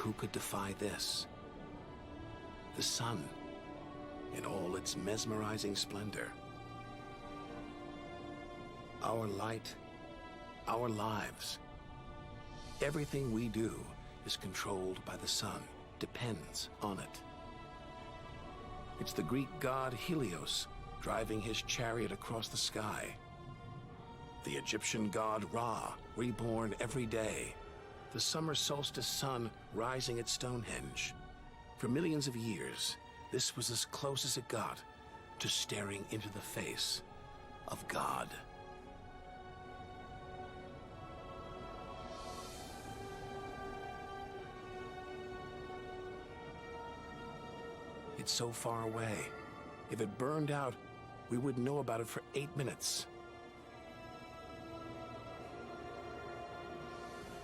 who could defy this? The sun, in all its mesmerizing splendor. Our light, our lives. Everything we do is controlled by the sun, depends on it. It's the Greek god Helios driving his chariot across the sky. The Egyptian god Ra, reborn every day. The summer solstice sun rising at Stonehenge. For millions of years, this was as close as it got to staring into the face of God. It's so far away. If it burned out, we wouldn't know about it for 8 minutes.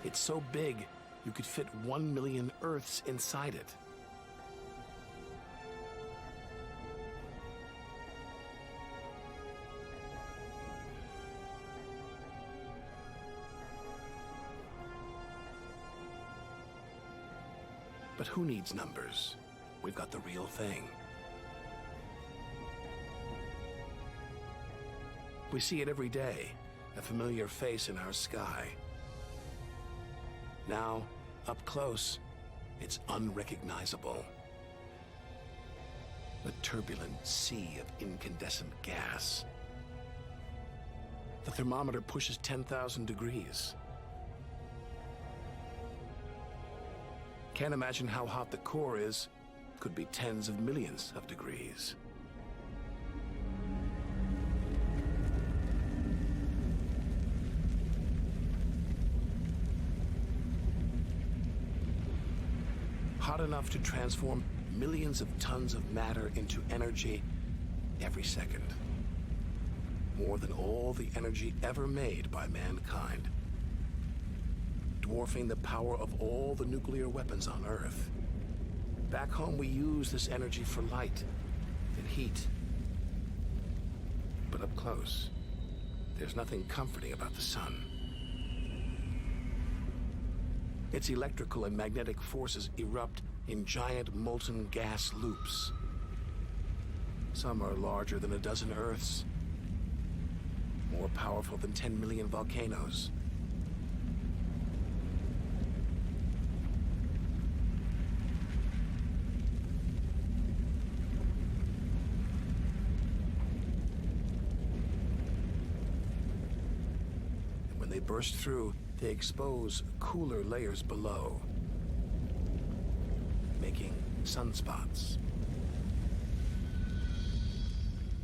It's so big, you could fit 1 million Earths inside it. But who needs numbers? We've got the real thing. We see it every day, a familiar face in our sky. Now, up close, it's unrecognizable. A turbulent sea of incandescent gas. The thermometer pushes 10,000 degrees. Can't imagine how hot the core is. Could be tens of millions of degrees. Hot enough to transform millions of tons of matter into energy every second. More than all the energy ever made by mankind. Dwarfing the power of all the nuclear weapons on Earth. Back home, we use this energy for light and heat. But up close, there's nothing comforting about the sun. Its electrical and magnetic forces erupt in giant molten gas loops. Some are larger than a dozen Earths, more powerful than 10 million volcanoes. When they burst through, they expose cooler layers below, making sunspots.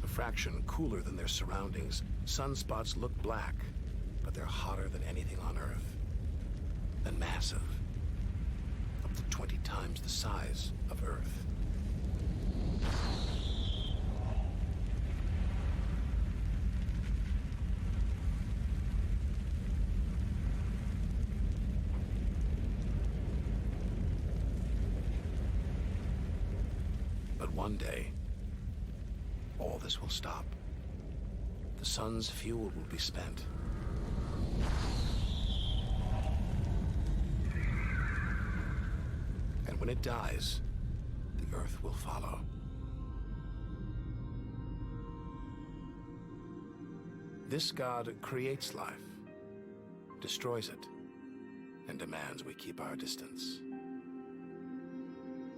A fraction cooler than their surroundings, sunspots look black, but they're hotter than anything on Earth. And massive, up to 20 times the size of Earth. One day, all this will stop. The sun's fuel will be spent. And when it dies, the Earth will follow. This God creates life, destroys it, and demands we keep our distance.